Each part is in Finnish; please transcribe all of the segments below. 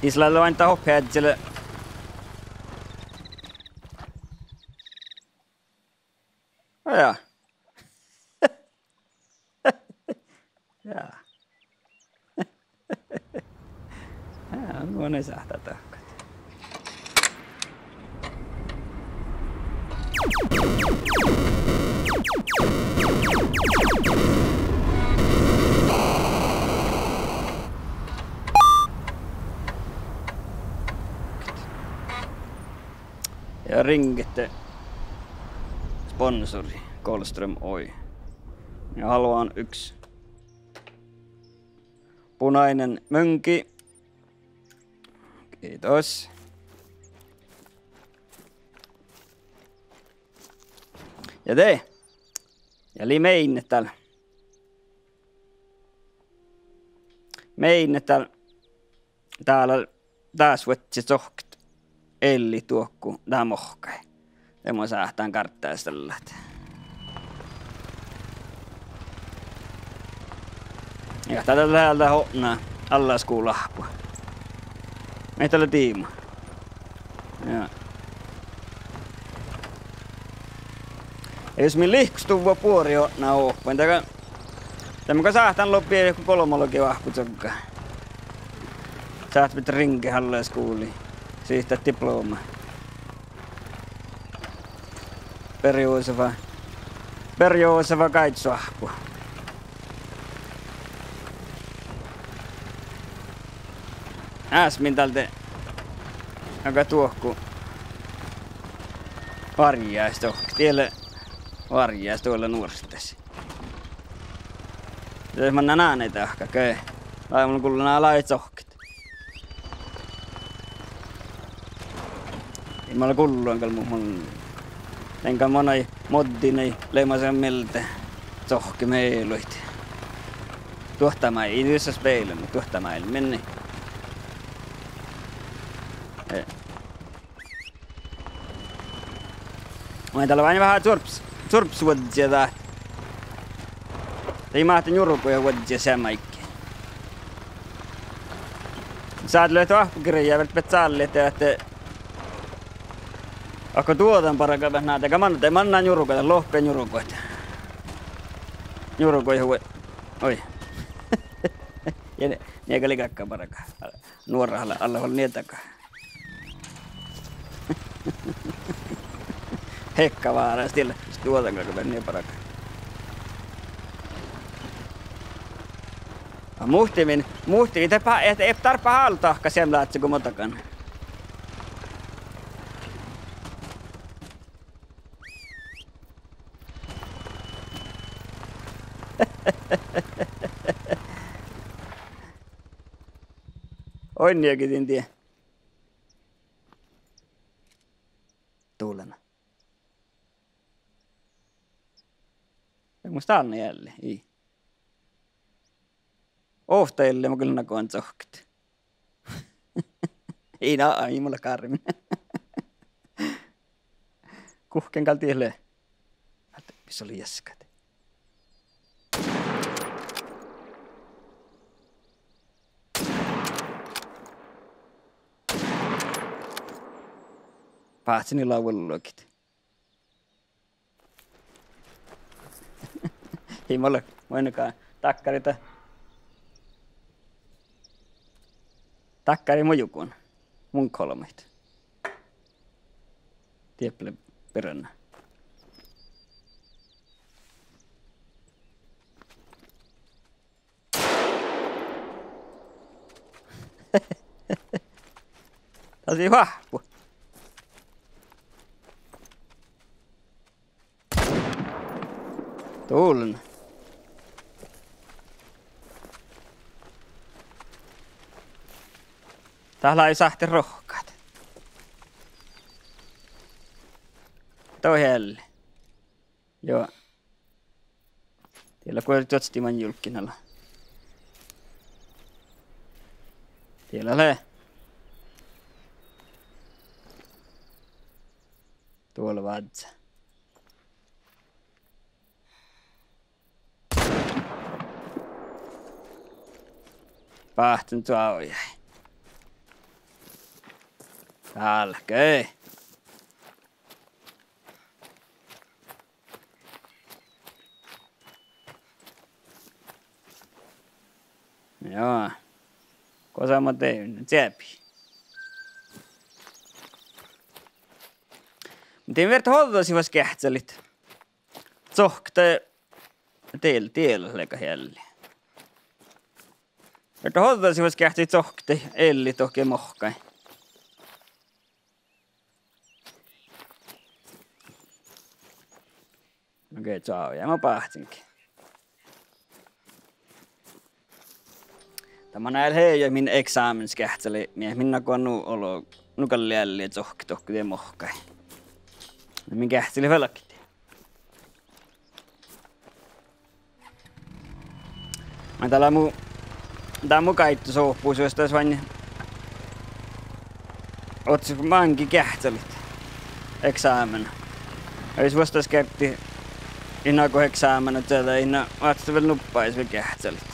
Islalla vain taho päätselle. Ja. Ja. Ja, nuo ne sähtää tahkat. Ja ringette sponsori Kolström Oy. Ja haluan yksi punainen mönki. Kiitos. Ja te. Ja mein täällä. Mein täällä taas võtsi sohkt. Elli tuokku tää mohkai. Emo sähtään karttaa sellät. Ja tätä täältä honnaa allaskuu lahpua. Meitä oli tiima. Ja. Ja jos min lihkustuva puori honnaa oppuin. Tämä sähtään loppii joku kolmologi vahkutsokka. Säht pitää rinki halleeskuuliin. Siitä diploma. Perjooseva kaitsuahpu. Äsmin tältä joka tuohku varjaista ohki. Tielle varjaista tuolla nuoristasi. Jos mä näen näitä ahka köy. Mulla kuuluu nää lait ohkit. Ei mulla kuuluu enkä mun. Enkä monai moddinei leimasen miltä sohki meiluit. Tuohtama ei yhdessä speilin, mutta tuohtama ei meni. Mä täällä vain vähän surpsuodisia tää. Ei mahti jurukuja vuodisia sämäikkiä. Saat löytää vahpukirjaa välttämättä saalle, että Ako tuotan paraka näitä, eikä mannaan jurukoita, lohpeen jurukoita. Jurukoja huve. Oi. Ja nieka likakkaa paraka. Nuorahalla alla on nietakaan. Hekka vaara, stille. Tuotan kyllä niin paraka. Muhtimin, ei tarpa haaltahka sen laatsi kuin motakan. Onniakin tie. Tuulena. Musta Anne jälleen, ei. Ohtajille mä kyllä nakoan sohket. Ei mulla karmi. Kuhken kaltielle. Missä oli jäskat? Pahtsini lauvelulokit. Ei mulla ainakaan takkarita. Takkari mujukun. Mun kolmeit. Tieppele peränä. Tosi vahvu. Tuulen. Täällä ei sahti rohkaat. Toi helle. Joo. Tiellä kun jotstiman julkkinalla. Tiellä lee. Tuolla vadsa. Pahtun tuo jäi. Alkei. Joo. Kosa mä tein, tsepi. Miten verta hoidasi vas kähtsälit? Tsohkte tiellä leika jälleen. Verta hoidasi vas kähtsälit tsohkte elli tohke mohkai. Okei, ciao. Ja mä pahtinkin. Tämä näin hei min examens kähtseli. Minä kun on ollut nukan liälli, että sohki tohki tee mohkai. Min kähtseli velkki. Mä täällä mun kaittu sohpuus, jos tässä vain otsi mankin kähtselit. Examen. Jos vastas kerti innan kun examen, että sieltä innan vaatsi vielä nuppais vielä kähtselit.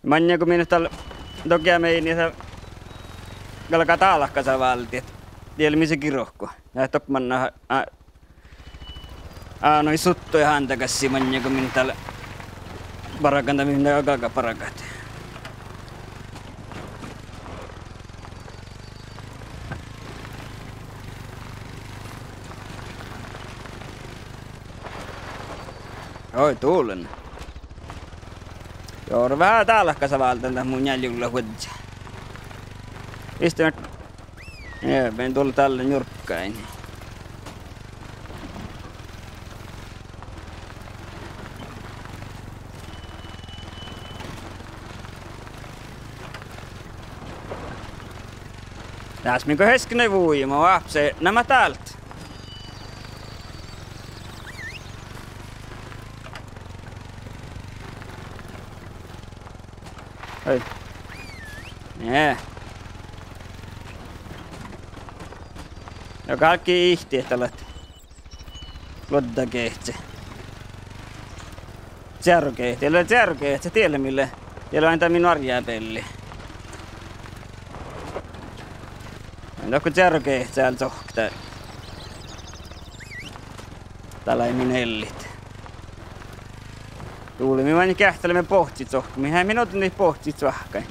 Manja kun minä täällä tokia meini, että kalkaa taalahkasa valti, että tiedä missä kirohko. Ja tokkmanna noin suttuja hantakassi manja kun minä täällä parakanta minä kalkaa parakat. Oi tuulen. Joo, vähän taalahkasa valta mun jäljulla huodja. Istun joo, meidän tuolla tällä nurkkain. Tässä minkä heskinen vuima vapse nämä täältä. Hei. Nee. Ja kaikki ihti, että olet loddakehtse. Tjärkehtse. Ei ole tjärkehtse. Tiedä mille. Ei ole aina minun arjääpelli. Onko tjärkehtse täällä tohkta? Täällä ei minun hellit. Tuulimme vain kähtelemme pohtsit sohka. Mihän minä otin niitä pohtsit sohkain.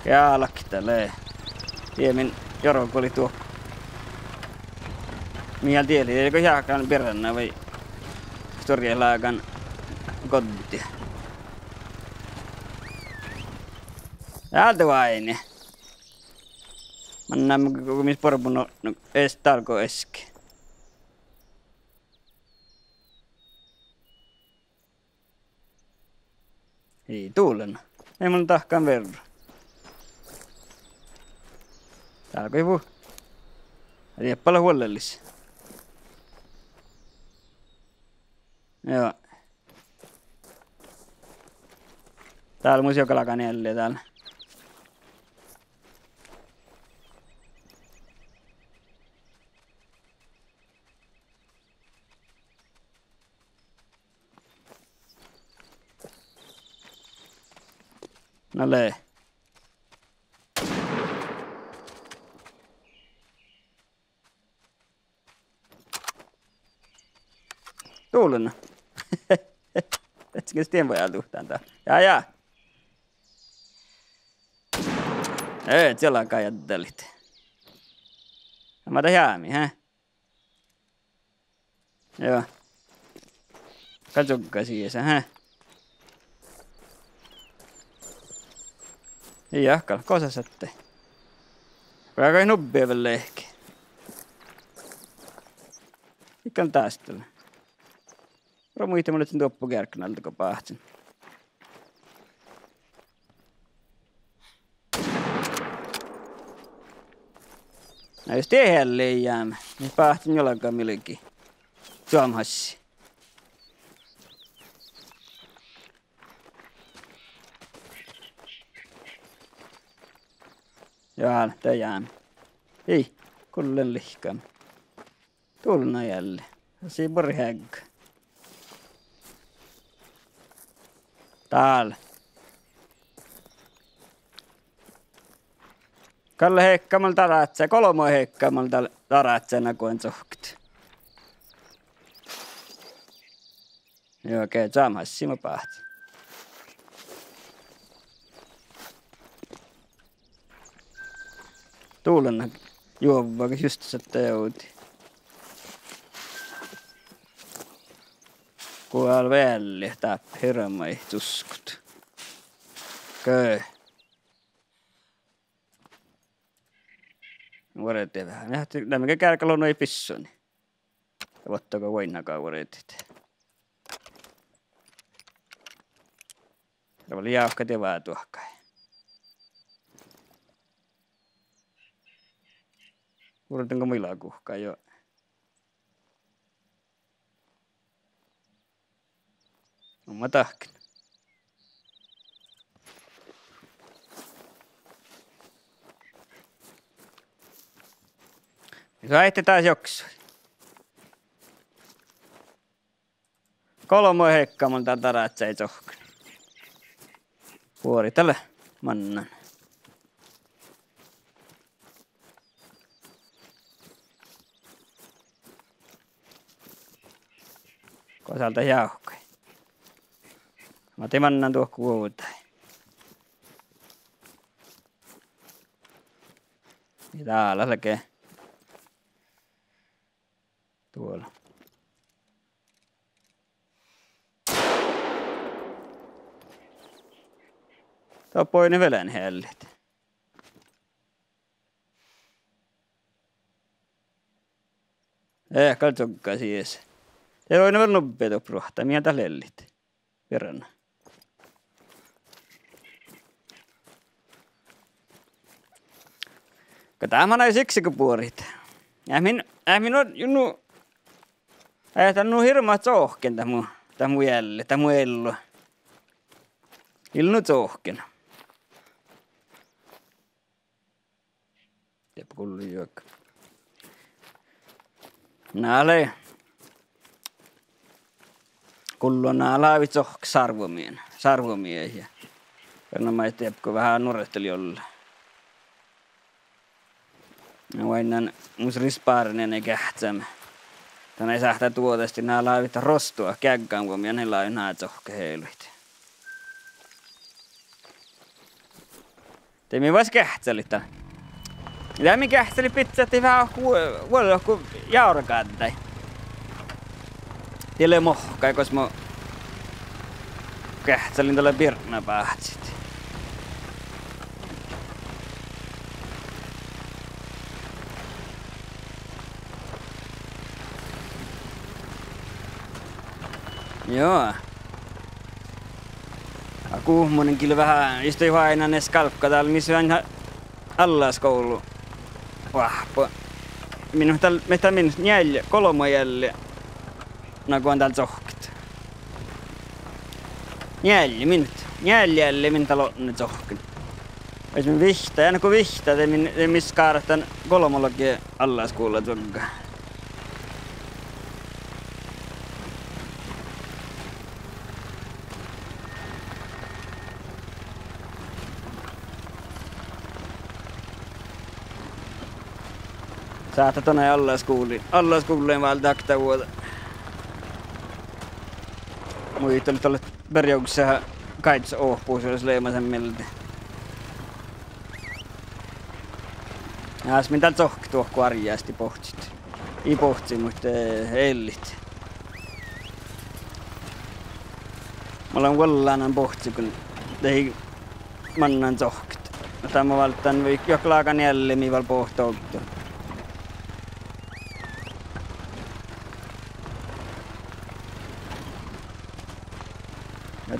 Jaalakki tälleen. Tiemin jorokko oli tuo. Mihin tieli, eikö jääkään peränä vai storjelaakan kotia. Täältä vain. Mä näemme koko missä porpun on tarko eski. Ei tuulen. Ei mun tahkaan verran. Täällä koivu. Ei paljon huolellisia. Joo. Täällä mun jokalakan jälleen täällä. No lee. Tuulena. Etsikö tien voi tuhtaan tää? Jaa. Ei, siellä on kajattelit. Mä otan jäämi, hä? Joo. Katsokka siihen, hä? Ei jahkalla, kosa satte. Vaikka ei nubbia vielä ehkä. Mikä on taas tällä? Romuihti mulle sen tuoppukärkkänältä, kun pahtsin. No jos tehdään ei jäämä, niin pahtsin jollakaan milläkin. Suomhassi. Jaa, tää jäämä. Ei, kullen lihkam. Tulna jälleen. Siinä pori hägg. Täällä. Kalle heikkaamalla taratsee, kolmo heikkaamalla taratsee kuin tsohkit. Joo, okei, saamassima päät. Tuulenna juovaa, just se teuti. Kuulla väli, tää hirmai tuskut. Köy. Vuoretti vähän. Nämä kärkälon ei pissoni. Voittako voinnakaan vuoretit. Se oli jauhka tevää tuohkai. Vuoretinko muilla kuhkaa jo. On mä tahkin. Saitte taas joksui. Kolmo heikkaamalla tää taratsee tsohkan. Vuori tällä mannan. Kosalta jauhkai. Mä te mannan tuo kuutai. Ja täällä selkeä. Tuolla. Tuo poini velen hellit. Katsokkaa siis. Ei ole vielä nopeita prohtaa, mihin tää lellit. Verran. Tämä näin siksi kun puorit. Ämin on junnu. Tän on hirmaa tsohken tämu jälle, tämu ello. Ilnu tsohken. Teepä kullu juokka. Nääle. Kullu on nää laavit tsohk sarvomiehiä. Verran mä teepä vähän nurehteli olla. Voinnan mus rispaarinen ei kähtsämä. Tänä ei sähtää tuotesti nää laavit rostua käggaan, kun minä niillä on nää tsohke heiluit. Teemi vois kähtsälit tänä. Tämä kähtseli pizzatti vähän huolella kuin jaurakaattai. Tielle mohkai, kos mä kähtselin tällä pirna päätsit. Joo. Kuhmonen kyllä vähän istui aina ne skalkka täällä, missä on allaskoulu. Vahpo. Minun jäljä, kolmo jäljä. No kun on täällä tsohkit. Jäljä, minun täällä on ne tsohkit. Ois min vihta, ja kun vihta, te missä kaaratan kolmologia allaskoulu tuonkaan. Saattaa tonne allaskoulujen vaan takta vuota. Muita oli tuolle perjouksessa kaits ohpuus, jos leimasen miltä. As min täällä tsohki tuohku arjaasti pohtsit. Ei pohtsi, mutta ellit. Mä olen vallanan pohtsi, kun ei mannan tsohkit. Tämä valtaan joklaakan jälleen, mihin val pohtouttu. Ja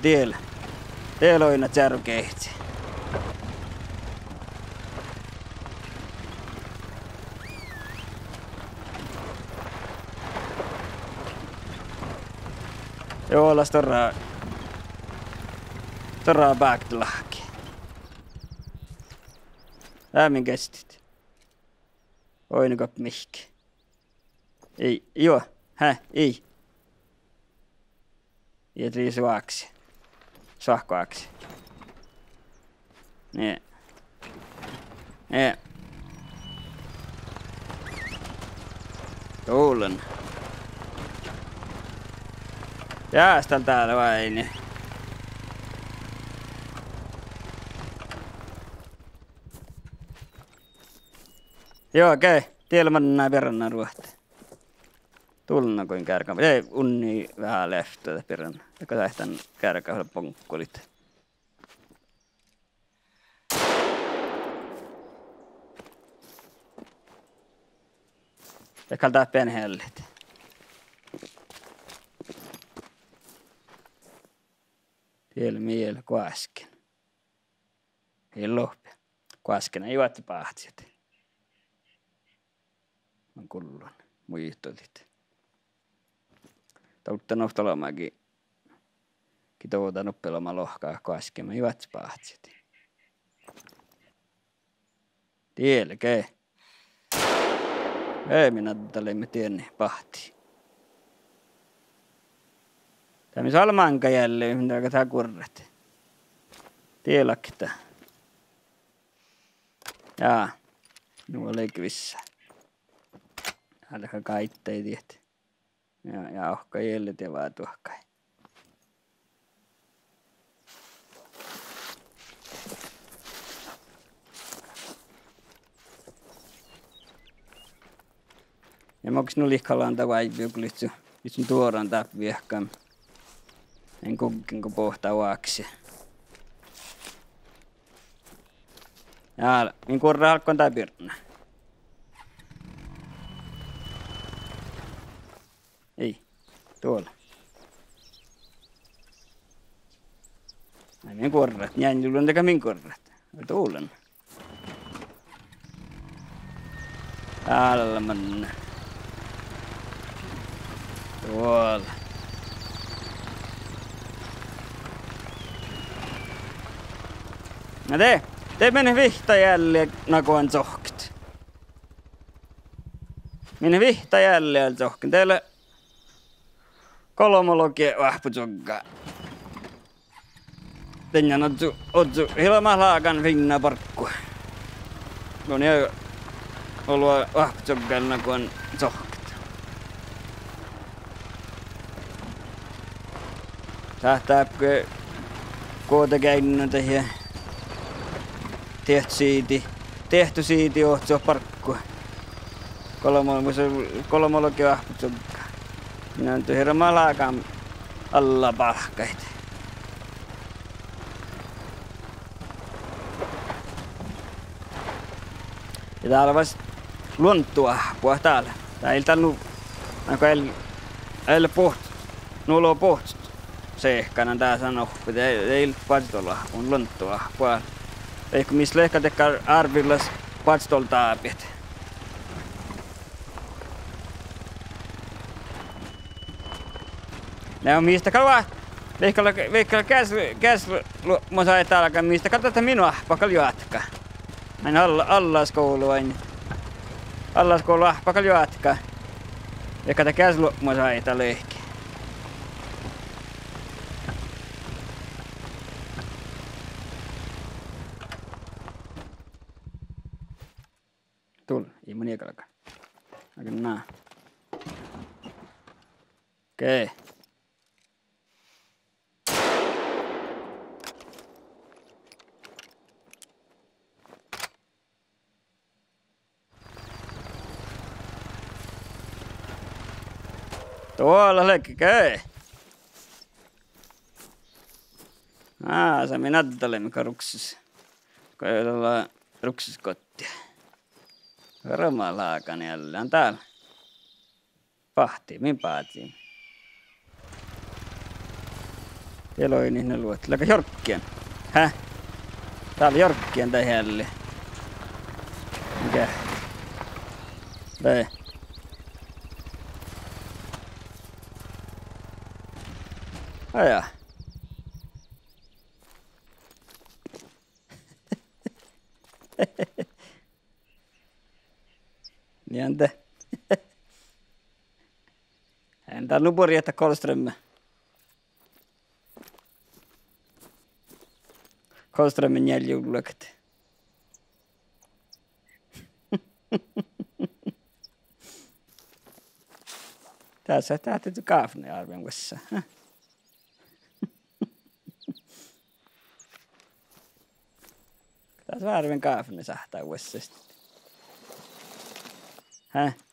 teillä on aina tjärkeitsi. Joo, las torraa pääktälahki. Äämin kestit. Oinukap mihki. Ei, ei. Iet riisuaksi. Sohkoaksi. Niin. Niin. Tuulen. Jäästän täällä vai niin? Joo, okei. Tiellä mennään verran ruohti. Tulna kuin kärkä. Ei unni vähän leftoa perän. Joka tähtän kärkä ponkkolit. Ja kaltaa pieni hellit. Tiellä miellä kuasken. Ei lohpia. Kuasken ei juottu pahtsit. On kullun. Muistolit. Tautta nohtolomakin. Kitouta noppeloma lohkaa kuasken. Mä juottu pahtsit. Tielkee. Ei minä tällemme tienne pahti. Tämä salmanka jälleen, mitä tää kurret. Tielakta. Jaa. Nuo leikvissä. Alkaa kaittei tiet. Ja ohka jället ja vaan tuohkai. Ja moks nu lihkallaan tavaipi joku litsu tuoran tapviehkam. En kukkinko pohtaa waaksi. Ja min kurra halkkoon tää pirna. Ei, tuolla. Ai min kurrat, jäin julun teka min kurrat. Tuulen. Täällä mennä. Tuolla. No te mene vihta jälleen nakoan zohkt. Mene vihta jälleen zohkt. Teillä kolmologia vahputsogga. Tänään otsu hilma laakan finna parkku. No niin ollut vahputsogga nakoan zohkt. Tähtääpkö koota käynnä tähän. Tehty siiti ohtso parkku. Kolmologi vahputsogga. Minä on hirma laakan alla palkkaita. Ja täällä vasta luonttua puhua täällä. Tää ei täällä ei poht. Nuolo poht. Se ehkana tää sanoo, että ei patstolla on luonttua puhua. Eikö missä lehkä tekee arvillas patstolta apit. Ne on mistä kalvaa. Veikalla käs mosa ei täällä mistä katsotaan minua pakal jatka. Aina allaskoulu aina. Allaskoulu pakal jatka. Veikalla käs mosa ei täällä ehkä. Tull, ei moni ekalaka. Aika naa. Okei. Tuolla lekkikö? Se minä ajattelemme ruksis. Koilla ruksis kotia. Ramalaakan jälleen täällä. Pahti, min paatiin. Eloi niin ne luot. Läkä jorkkien. Häh? Täällä jorkkien tai jälleen. Mikä? Ei. Aja. Niente. Entä nupuri, että Kolström? Koströmmen jäljulluket. Tässä tähtäytyy kaafne arven vessa. Tässä arven kaafne sahtaa vessa. Häh?